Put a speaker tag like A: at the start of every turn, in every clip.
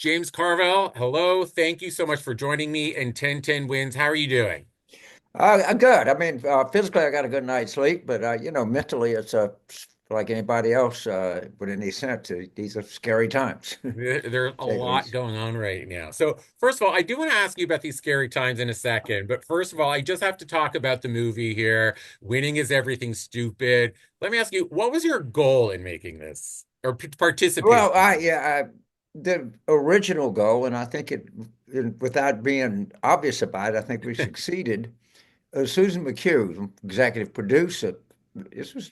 A: James Carville, hello. Thank you so much for joining me in 1010 Wins. How are you doing?
B: Good. I mean, physically, I got a good night's sleep, but mentally, it's like anybody else with any sense. These are scary times, to
A: There's a
B: say the
A: lot
B: least.
A: going on right now. So, first of all, I do want to ask you about these scary times in a second. But first of all, I just have to talk about the movie here. Winning is everything stupid. Let me ask you, what was your goal in making this or participating?
B: Well, the original goal, and I think without being obvious about it, I think we succeeded. Susan McHugh, executive producer, this was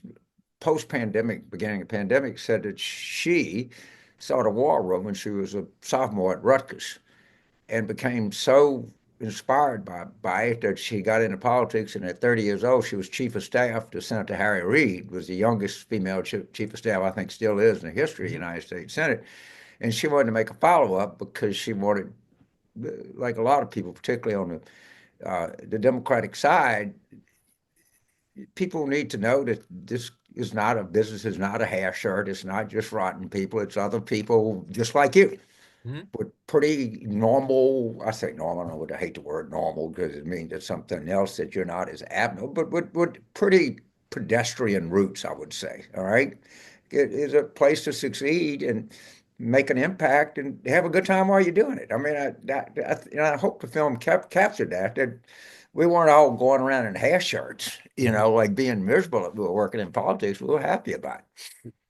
B: post-pandemic, beginning of pandemic, said that she saw the war room when she was a sophomore at Rutgers, and became so inspired by it that she got into politics. And at 30 years old, she was chief of staff to Senator Harry Reid, was the youngest female chief of staff, I think still is in the history of the
A: Mhm.
B: United States Senate. And she wanted to make a follow-up because she wanted, like a lot of people, particularly on the Democratic side, people need to know that this is not a business, is not a hair shirt. It's not just rotten people. It's other people just like you
A: Mhm.
B: with pretty normal, I say normal, I hate the word normal because it means it's something else that you're not as abnormal, but with pretty pedestrian roots, I would say. All right. It is a place to succeed and make an impact and have a good time while you're doing it. I mean, I hope the film captured that we weren't all going around in hair shirts,
A: Mhm.
B: like being miserable if we were working in politics. We were happy about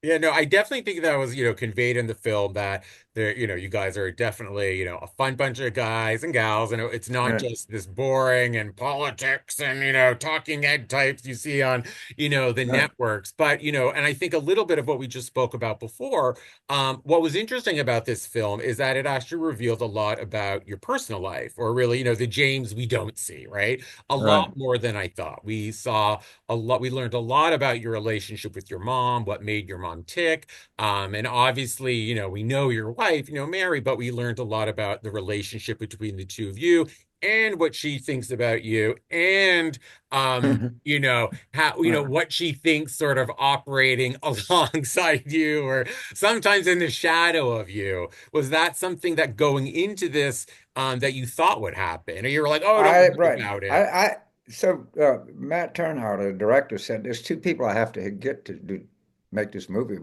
A: Yeah, no, I definitely think that was, conveyed in the film that there, you guys are definitely, a fun bunch of guys and gals, and it's not
B: it.
A: just this boring and politics and, talking head types you see on, the
B: Yeah.
A: networks. But, and I think a little bit of what we just spoke about before, what was interesting about this film is that it actually revealed a lot about your personal life, or really, the James we don't see, right? A
B: Right.
A: lot more than I thought. We saw we learned a lot about your relationship with your mom, what made your mom tick. And obviously, we know your wife, Mary, but we learned a lot about the relationship between the two of you and what she thinks about you and how
B: Right.
A: what she thinks sort of operating alongside you or sometimes in the shadow of you. Was that something that going into this that you thought would happen, or you were like, oh, don't
B: I
A: worry
B: right.
A: about it?
B: I so Matt Turnhout, the director, said there's two people I have to get to make this movie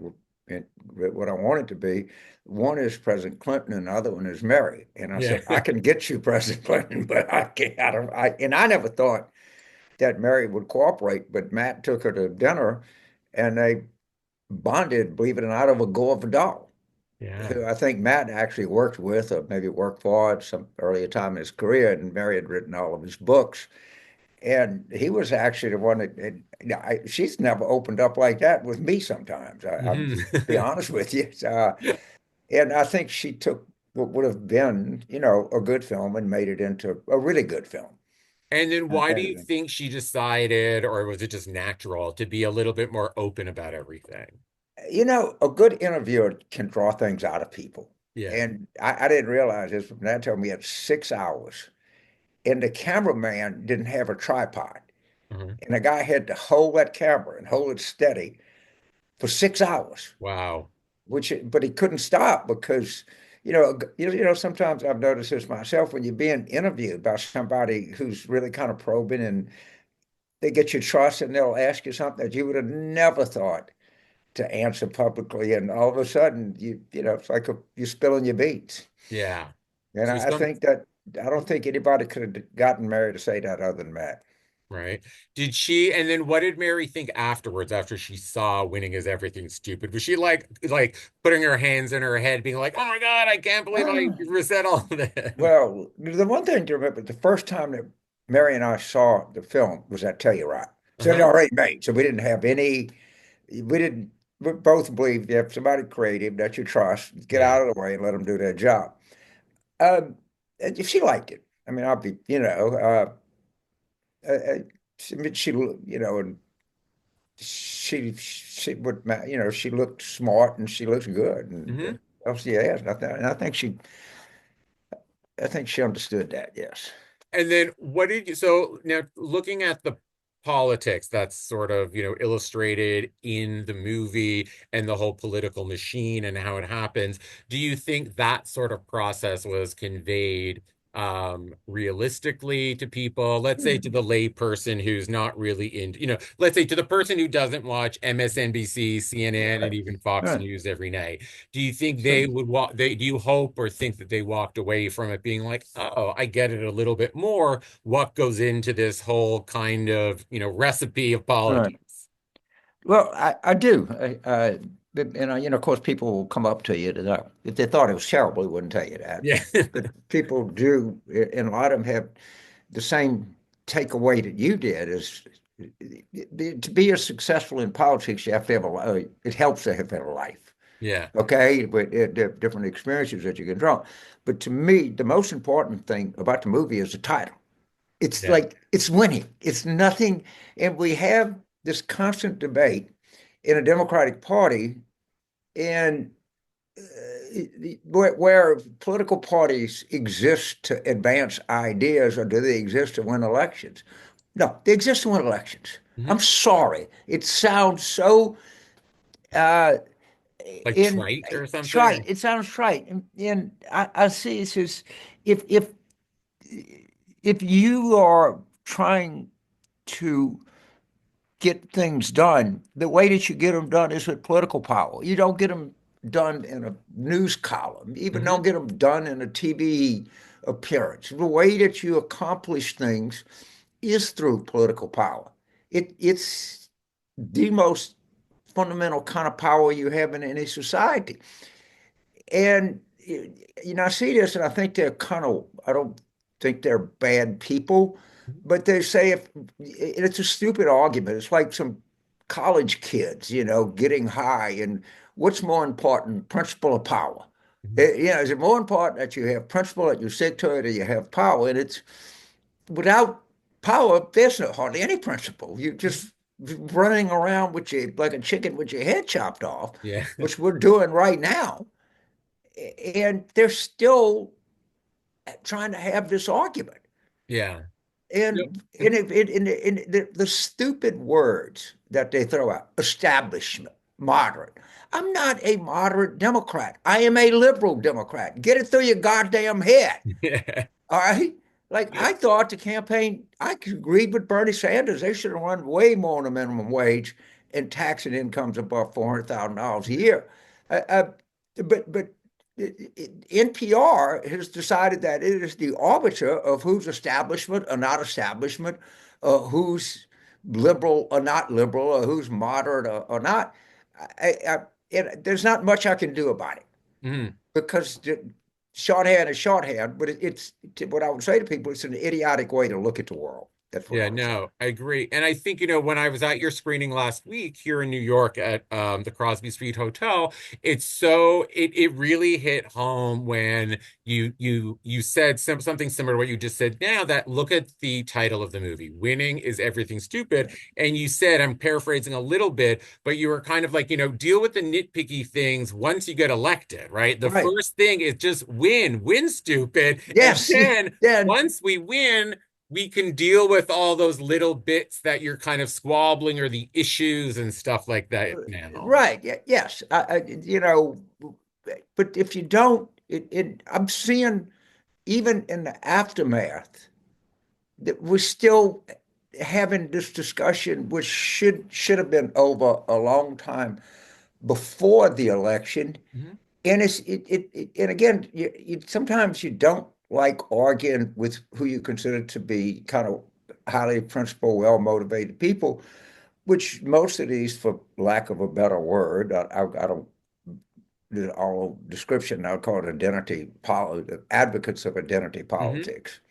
B: and what I want it to be. One is President Clinton, and the other one is Mary. And I
A: Yeah.
B: said, I can get you President Clinton, but I can't. And I never thought that Mary would cooperate, but Matt took her to dinner, and they bonded, believe it or not, over Gore Vidal,
A: Yeah.
B: who I think Matt actually worked with or maybe worked for at some earlier time in his career, and Mary had written all of his books. And he was actually the one that, she's never opened up like that with me sometimes. I'll
A: Mhm.
B: be honest with you. And I think she took what would have been, a good film and made it into a really good film.
A: And then why do you
B: And,
A: think she decided, or was it just natural, to be a little bit more open about everything?
B: a good interviewer can draw things out of people.
A: Yeah.
B: And I didn't realize this, but Matt told me he had 6 hours. And the cameraman didn't have a tripod.
A: Mhm.
B: And the guy had to hold that camera and hold it steady for 6 hours,
A: Wow.
B: but he couldn't stop because, sometimes I've noticed this myself when you're being interviewed by somebody who's really kind of probing and they get your trust and they'll ask you something that you would have never thought to answer publicly. And all of a sudden, it's like you're spilling your beans.
A: Yeah.
B: And
A: So
B: I
A: some,
B: think that I don't think anybody could have gotten married to say that other than Matt.
A: right. And then what did Mary think afterwards, after she saw winning is everything stupid? Was she like putting her hands in her head, being like, oh my God, I can't believe I
B: Ah,
A: said all of this?
B: well, the one thing to remember, the first time that Mary and I saw the film was at Telluride. So it
A: Uh-huh.
B: already made. So we didn't have any, we didn't, we both believe you have somebody creative that you trust, get
A: Yeah.
B: out of the way and let them do their job. And if she liked it, I mean, I'll be, she, and she would, she looked smart and she looks good. And
A: Hmm.
B: else she has nothing. And I think she understood that, yes.
A: And then what did you, so now looking at the politics that's sort of, illustrated in the movie and the whole political machine and how it happens. Do you think that sort of process was conveyed realistically to people? Let's say to the lay person who's not really into, let's say to the person who doesn't watch MSNBC, CNN, and
B: Right,
A: even Fox
B: right.
A: News every night. Do you think
B: So,
A: they would do you hope or think that they walked away from it being like, oh, I get it a little bit more, what goes into this whole kind of, recipe of
B: right.
A: politics?
B: Well, I do. Of course, people will come up to you that if they thought it was terrible, they wouldn't tell you that.
A: Yeah.
B: But people do, and a lot of them have the same takeaway that you did is to be as successful in politics, you have to have it helps to have had a life.
A: Yeah.
B: Okay, but there are different experiences that you can draw. But to me, the most important thing about the movie is the title. It's
A: Yeah.
B: like it's winning. It's nothing, and we have this constant debate in a Democratic Party, and where political parties exist to advance ideas, or do they exist to win elections? No, they exist to win elections. I'm
A: Hmm.
B: sorry. It sounds so uh,
A: Like
B: in
A: trite or
B: trite.
A: something.
B: It sounds trite, and I see it says if if if you are trying to get things done, the way that you get them done is with political power. You don't get them done in a news column, even
A: Hmm.
B: don't get them done in a TV appearance. The way that you accomplish things is through political power. It's the most fundamental kind of power you have in any society. And I see this, and I think they're kind of. I don't think they're bad people, but they say if it's a stupid argument. It's like some college kids, getting high, and what's more important, principle or power? Is it more important that you have principle that you stick to it, or you have power? And it's without power, there's no hardly any principle. You
A: Hmm.
B: just running around with you like a chicken with your head chopped off,
A: Yeah.
B: which we're doing right now, and they're still trying to have this argument.
A: Yeah. Yep.
B: And the stupid words that they throw out, establishment, moderate. I'm not a moderate Democrat. I am a liberal Democrat. Get it through your goddamn head.
A: Yeah.
B: All right. Like I thought the campaign, I agreed with Bernie Sanders. They should have run way more on the minimum wage and taxing incomes above $400,000 a year. Uh, but NPR has decided that it is the arbiter of who's establishment or not establishment, who's liberal or not liberal, or who's moderate or not. And there's not much I can do about it
A: Mhm.
B: because shorthand is shorthand, but it's what I would say to people, it's an idiotic way to look at the world. That's what
A: Yeah,
B: I would say.
A: no, I agree. And I think, when I was at your screening last week here in New York at the Crosby Street Hotel, it really hit home when you said something similar to what you just said now, that look at the title of the movie, Winning is Everything Stupid. And you said, I'm paraphrasing a little bit, but you were kind of like, deal with the nitpicky things once you get elected, right? The
B: Right.
A: first thing is just win stupid. And
B: Yes.
A: then
B: Yeah.
A: once we win, we can deal with all those little bits that you're kind of squabbling or the issues and stuff like that now.
B: Right. Yes. But if you don't, I'm seeing even in the aftermath that we're still having this discussion, which should have been over a long time before the election.
A: Mhm.
B: And and again, sometimes you don't like arguing with who you consider to be kind of highly principled, well-motivated people, which most of these, for lack of a better word, I don't, all description, I'll call it identity politics, advocates of identity
A: Hmm.
B: politics.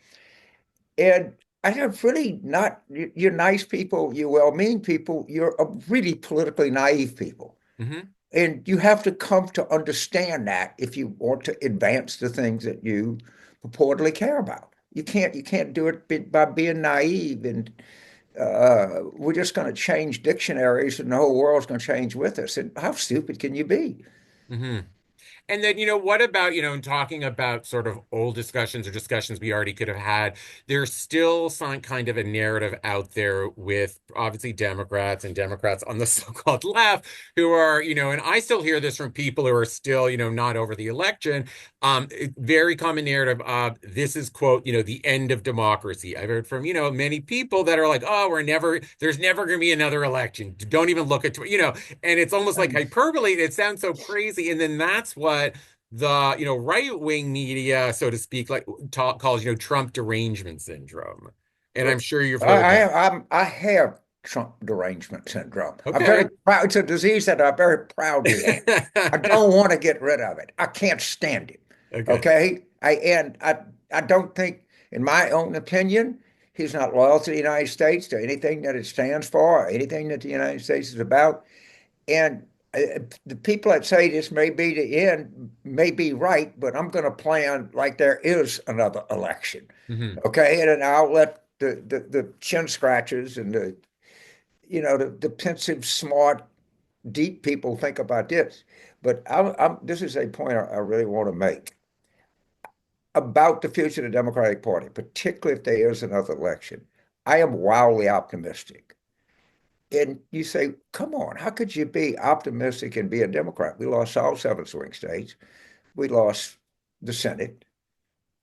B: And I have really not, you're nice people, you're well-meaning people, you're a really politically naive people.
A: Hmm.
B: And you have to come to understand that if you want to advance the things that you purportedly care about. You can't do it by being naive and we're just going to change dictionaries and the whole world's going to change with us. And how stupid can you be?
A: Hmm. And then, what about, in talking about sort of old discussions or discussions we already could have had, there's still some kind of a narrative out there with obviously Democrats and Democrats on the so-called left who are, and I still hear this from people who are still, not over the election. Very common narrative of this is, quote, the end of democracy. I've heard from, many people that are like, oh, there's never going to be another election. Don't even look at, and it's almost like
B: Um,
A: hyperbole. It sounds so crazy. And then that's what the, right-wing media, so to speak, like calls, Trump derangement syndrome. And I'm
B: Well,
A: sure you've heard that.
B: I have Trump derangement syndrome. I'm very
A: Okay.
B: proud. It's a disease that I very proudly have. I don't want to get rid of it. I can't stand it.
A: Okay.
B: Okay. I don't think, in my own opinion, he's not loyal to the United States, to anything that it stands for, or anything that the United States is about. And the people that say this may be the end may be right, but I'm going to plan like there is another election.
A: Hmm.
B: Okay, and then I'll let the chin scratchers and the pensive, smart, deep people think about this. But this is a point I really want to make about the future of the Democratic Party, particularly if there is another election. I am wildly optimistic. And you say, come on, how could you be optimistic and be a Democrat? We lost all seven swing states. We lost the Senate.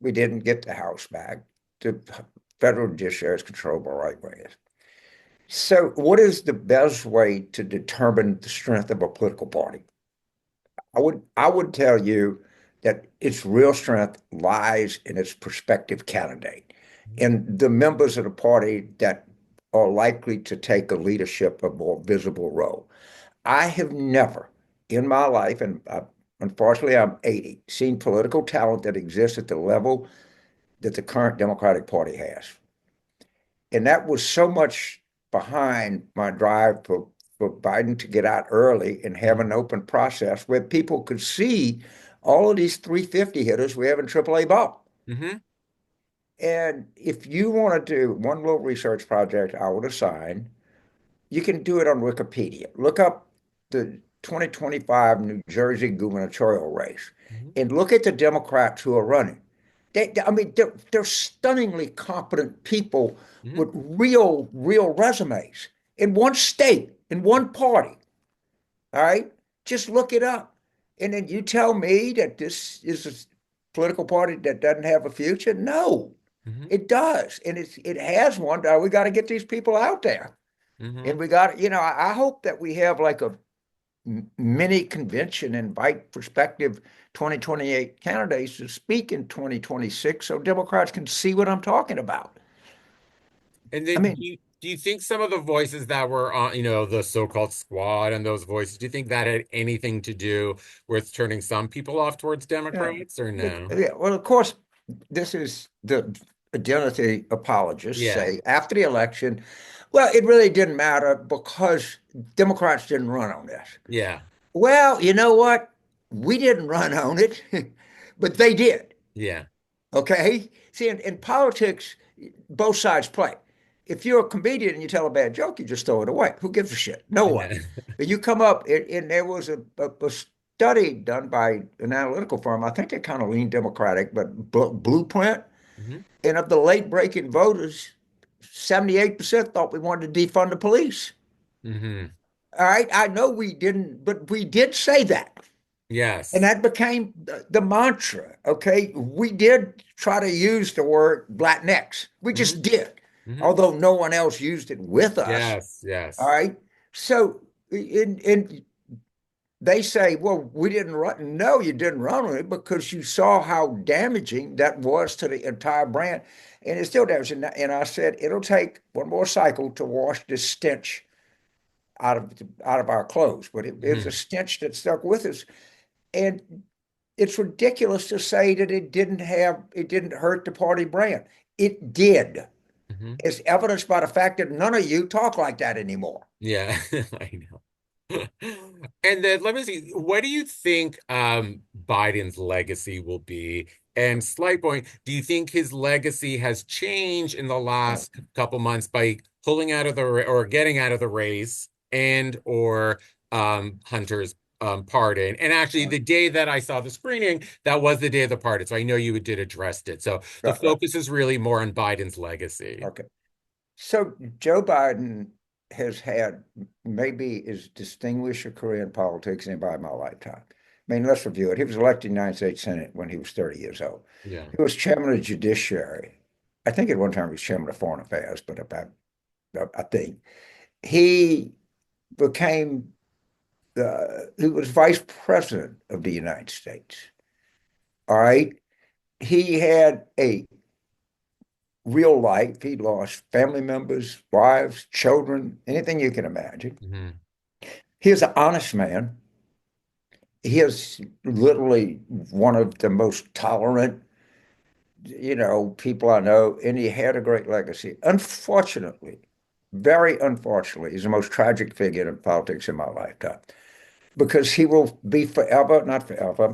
B: We didn't get the House back. The federal judiciary is controlled by right wingers. So, what is the best way to determine the strength of a political party? I would tell you that its real strength lies in its prospective candidate and the members of the party that are likely to take a leadership, a more visible role. I have never in my life, and unfortunately I'm 80, seen political talent that exists at the level that the current Democratic Party has. And that was so much behind my drive for Biden to get out early and have an open process where people could see all of these 350 hitters we have in AAA ball.
A: Hmm.
B: And if you want to do one little research project I would assign, you can do it on Wikipedia. Look up the 2025 New Jersey gubernatorial race
A: Hmm.
B: and look at the Democrats who are running. I mean, they're stunningly competent people
A: Hmm.
B: with real resumes in one state, in one party. All right, just look it up, and then you tell me that this is a political party that doesn't have a future. No,
A: Hmm.
B: it does, and it has one. We got to get these people out there, and
A: Hmm.
B: we got, I hope that we have like a mini convention, invite prospective 2028 candidates to speak in 2026 so Democrats can see what I'm talking about.
A: And
B: I
A: then
B: mean,
A: do you think some of the voices that were on, the so-called squad and those voices, do you think that had anything to do with turning some people off towards
B: yeah,
A: Democrats or no?
B: yeah, well, of course, this is the identity apologists
A: Yeah.
B: say after the election, well, it really didn't matter because Democrats didn't run on this.
A: Yeah.
B: Well, you know what? We didn't run on it, but they did.
A: Yeah.
B: Okay. See, in politics, both sides play. If you're a comedian and you tell a bad joke, you just throw it away. Who gives a shit? No one.
A: Yeah.
B: But you come up, and there was a study done by an analytical firm. I think they kind of lean Democratic, but Blueprint.
A: Hmm.
B: And of the late breaking voters, 78% thought we wanted to defund the police.
A: Hmm.
B: All right. I know we didn't, but we did say that. And
A: Yes.
B: that became the mantra. Okay. We did try to use the word Latinx. We
A: Hmm.
B: just did,
A: Hmm.
B: although no one else used it with us.
A: Yes.
B: All
A: Yes.
B: right. So, they say, well, we didn't run. No, you didn't run on it because you saw how damaging that was to the entire brand. And it's still damaging. And I said, it'll take one more cycle to wash this stench out of our clothes. But it was a
A: Hmm.
B: stench that stuck with us. And it's ridiculous to say that it didn't hurt the party brand. It did.
A: Hmm.
B: It's evidenced by the fact that none of you talk like that anymore.
A: Yeah. I know. And then let me see, what do you think Biden's legacy will be? And slight point, do you think his legacy has changed in the
B: Uh,
A: last couple months by pulling out of the or getting out of the race and or Hunter's pardon. And actually,
B: Right.
A: the day that I saw the screening, that was the day of the pardon. So I know you did address it. So the
B: Right, right.
A: focus is really more on Biden's legacy.
B: Okay. So Joe Biden has had maybe as distinguished a career in politics as anybody in my lifetime. I mean, let's review it. He was elected in the United States Senate when he was 30 years old.
A: Yeah.
B: He was chairman of the Judiciary. I think at one time he was chairman of Foreign Affairs, but about I think he became he was vice president of the United States. All right. He had a real life. He lost family members, wives, children, anything you can imagine.
A: Hmm.
B: He is an honest man. He is literally one of the most tolerant, people I know, and he had a great legacy. Unfortunately, very unfortunately, he's the most tragic figure in politics in my lifetime because he will be forever, not forever,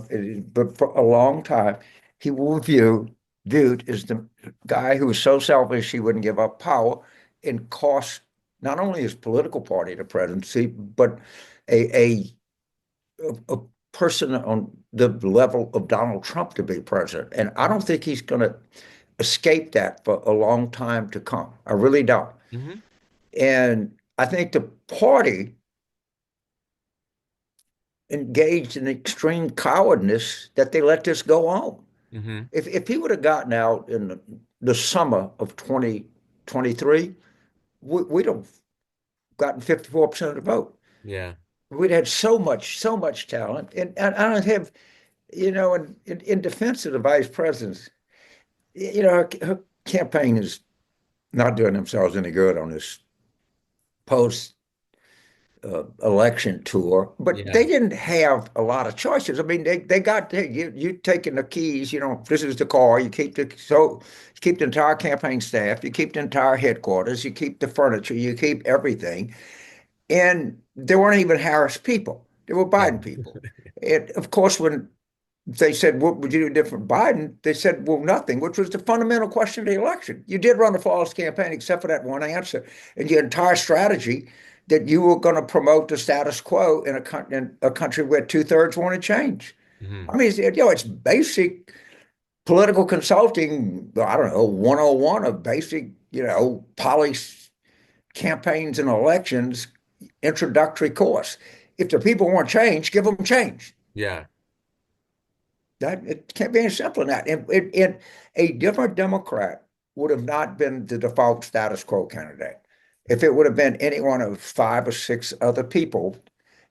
B: but for a long time, he will viewed as the guy who was so selfish he wouldn't give up power and cost not only his political party the presidency, but a a person on the level of Donald Trump to be president. And I don't think he's going to escape that for a long time to come. I really don't.
A: Hmm.
B: And I think the party engaged in extreme cowardness that they let this go on.
A: Hmm.
B: If he would have gotten out in the summer of 2023, we'd have gotten 54% of the vote.
A: Yeah.
B: We'd had so much talent. And I don't have, in defense of the vice presidents, her campaign is not doing themselves any good on this post election tour, but
A: Yeah.
B: they didn't have a lot of choices. I mean, they got you taking the keys. This is the car. You keep the entire campaign staff. You keep the entire headquarters. You keep the furniture. You keep everything. And there weren't even Harris people. There were
A: Yeah.
B: Biden people. And of course, when they said, "What would you do different, Biden?" They said, "Well, nothing," which was the fundamental question of the election. You did run a flawless campaign, except for that one answer, and your entire strategy that you were going to promote the status quo in a country where two-thirds wanted change.
A: Hmm.
B: I mean, it's basic political consulting. I don't know, 101 of basic, policy campaigns and elections introductory course. If the people want change, give them change.
A: Yeah.
B: That it can't be any simpler than that. And a different Democrat would have not been the default status quo candidate. If it would have been any one of five or six other people,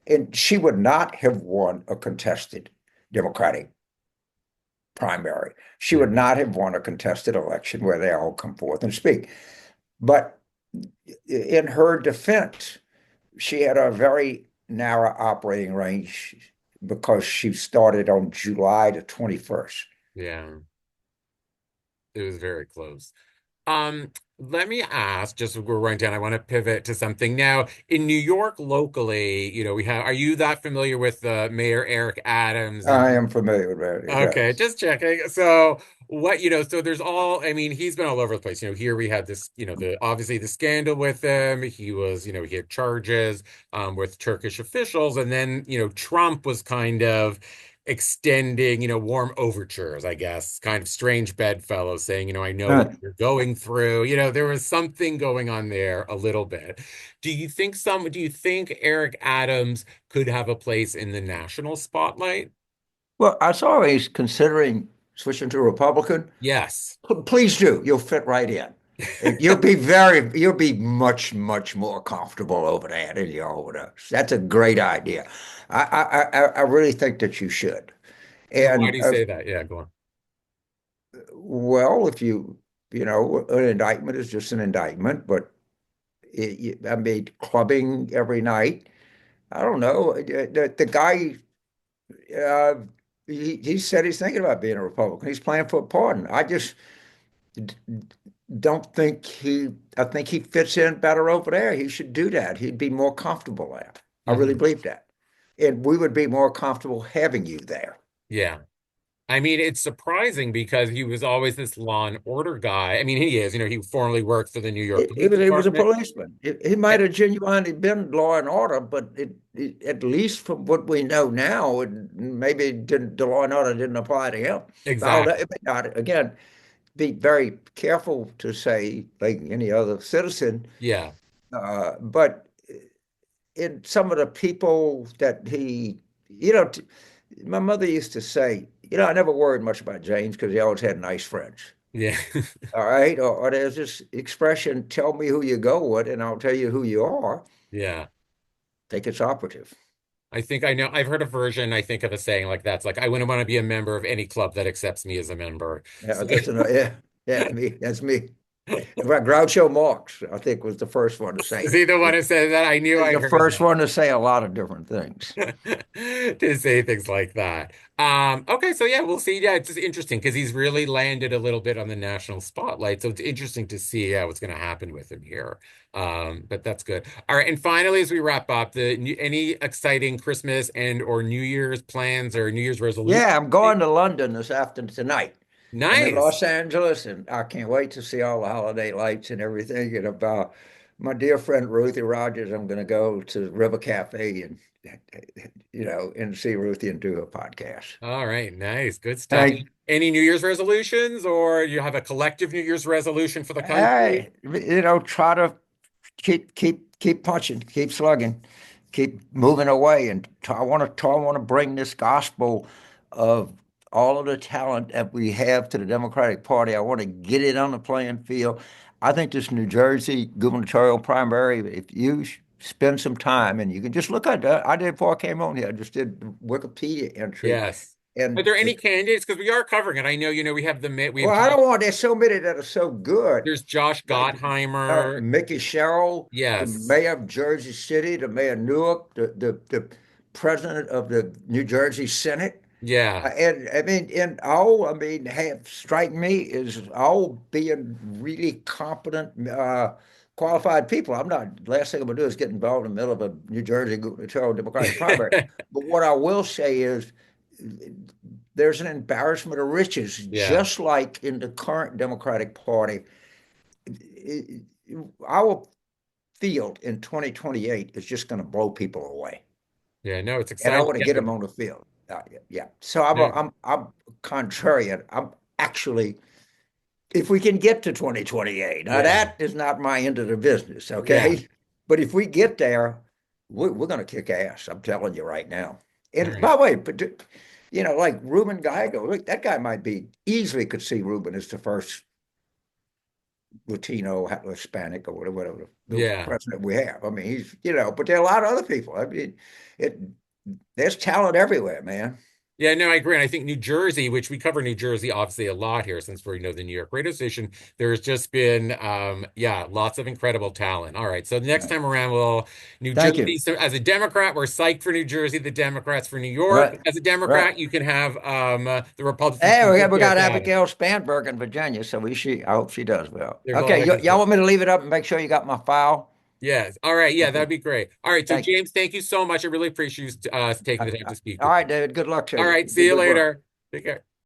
B: and she would not have won a contested Democratic primary. She
A: Yeah.
B: would not have won a contested election where they all come forth and speak. But in her defense, she had a very narrow operating range because she started on July the 21st.
A: Yeah. It was very close. Um, Let me ask, just we're running down, I want to pivot to something now. In New York locally, we have, are you that familiar with Mayor Eric Adams and
B: I am familiar with that.
A: okay,
B: Yes.
A: just checking. So so there's I mean, he's been all over the place. Here we had this, obviously the scandal with him. He was, he had charges with Turkish officials, and then, Trump was kind of extending, warm overtures, I guess, kind of strange bedfellow saying, I know what
B: Right.
A: you're going through. There was something going on there a little bit. Do you think Eric Adams could have a place in the national spotlight?
B: Well, I saw he's considering switching to Republican.
A: Yes.
B: Please do. You'll fit right in. You'll be much, much more comfortable over there than you are over there. That's a great idea. I really think that you should.
A: Why do
B: And
A: you say that? Yeah, go on.
B: well, if an indictment is just an indictment, but I mean, clubbing every night. I don't know. The guy, uh, he said he's thinking about being a Republican. He's playing for a pardon. I just d- don't think I think he fits in better over there. He should do that. He'd be more comfortable there. I really
A: Hmm.
B: believe that. And we would be more comfortable having you there.
A: Yeah. I mean, it's surprising because he was always this law and order guy. I mean, he is, he formerly worked for the New York Police
B: He was a
A: Department.
B: policeman. He might have genuinely been law and order, but at least from what we know now, maybe the law and order didn't apply to him. Now,
A: Exactly.
B: it may not, again, be very careful to say, like any other citizen,
A: Yeah.
B: but in some of the people that you know, my mother used to say, I never worried much about James because he always had nice friends.
A: Yeah.
B: All right. Or there's this expression, tell me who you go with, and I'll tell you who you are. I
A: Yeah.
B: think it's operative.
A: I think I know. I've heard a version, I think, of a saying like that's like, I wouldn't want to be a member of any club that accepts me as a member.
B: Yeah,
A: So,
B: that's another, yeah, yeah, me. That's me. Well, Groucho Marx, I think, was the first one to say
A: is
B: it.
A: he the one who said that? I knew
B: He's
A: I
B: the
A: heard
B: first one to say a lot of different things.
A: to say things like that. Okay, so yeah, we'll see. Yeah, it's just interesting because he's really landed a little bit on the national spotlight. So it's interesting to see, yeah, what's going to happen with him here. But that's good. All right, and finally, as we wrap up, any exciting Christmas and or New Year's plans or New Year's resolution?
B: Yeah, I'm going to London this afternoon tonight. I'm in
A: Nice.
B: Los Angeles, and I can't wait to see all the holiday lights and everything. And about my dear friend Ruthie Rogers, I'm going to go to River Cafe and and see Ruthie and do her podcast.
A: All right, nice, good stuff.
B: Hey,
A: Any New Year's resolutions, or you have a collective New Year's resolution for the country?
B: hey, try to keep punching, keep slugging, keep moving away, and I want to bring this gospel of all of the talent that we have to the Democratic Party. I want to get it on the playing field. I think this New Jersey gubernatorial primary, if you spend some time and you can just look at that, I did before I came on here. I just did Wikipedia entry,
A: Yes. Are
B: and
A: there any candidates? Because we are covering it. I know, we have we have
B: well, I don't want. There's so many that are so good.
A: there's Josh
B: Like
A: Gottheimer.
B: Mickey Sherrill, the
A: Yes.
B: mayor of Jersey City, the mayor of Newark, the president of the New Jersey Senate.
A: Yeah.
B: And I mean, in all, I mean, have strike me is all being really competent, qualified people. I'm not, last thing I'm gonna do is get involved in the middle of a New Jersey gubernatorial Democratic primary. But what I will say is there's an embarrassment of riches,
A: Yeah.
B: just like in the current Democratic Party. Our field in 2028 is just going to blow people away,
A: Yeah. No, it's
B: and I
A: exciting.
B: want to
A: Yeah.
B: get them on the field. Yeah. So
A: No,
B: I'm contrarian. I'm actually, if we can get to 2028, now
A: yeah.
B: that is not my end of the business,
A: Yeah.
B: okay? But if we get there, we're going to kick ass. I'm telling you right now.
A: All
B: And
A: right.
B: by the way, but like Ruben Gallego, look, that guy might be easily could see Ruben as the first Latino, Hispanic, or whatever the
A: Yeah.
B: president we have. I mean, but there are a lot of other people. I mean, it there's talent everywhere, man.
A: Yeah, no, I agree. And I think New Jersey, which we cover New Jersey obviously a lot here since we know the New York radio station, there's just been yeah, lots of incredible talent. All right. So the next
B: Right.
A: time around we'll New
B: Thank
A: Jersey.
B: you.
A: So as a Democrat, we're psyched for New Jersey, the Democrats for New York.
B: Right.
A: As a
B: Right.
A: Democrat, you can have the Republicans
B: Hey,
A: can just
B: we
A: go
B: got
A: Adam.
B: Abigail Spanberg in Virginia, so I hope she does well.
A: There's a
B: Okay,
A: lot of good
B: y'all
A: stuff.
B: want me to leave it up and make sure you got my file?
A: Yes. All right. Yeah,
B: Okay,
A: that'd be great. All right. So
B: thank you.
A: James, thank you so much. I really appreciate you taking the time to speak
B: All
A: with
B: right,
A: me.
B: David. Good luck to
A: All
B: you.
A: right.
B: You
A: See
B: did
A: you
B: good work.
A: later. Take care.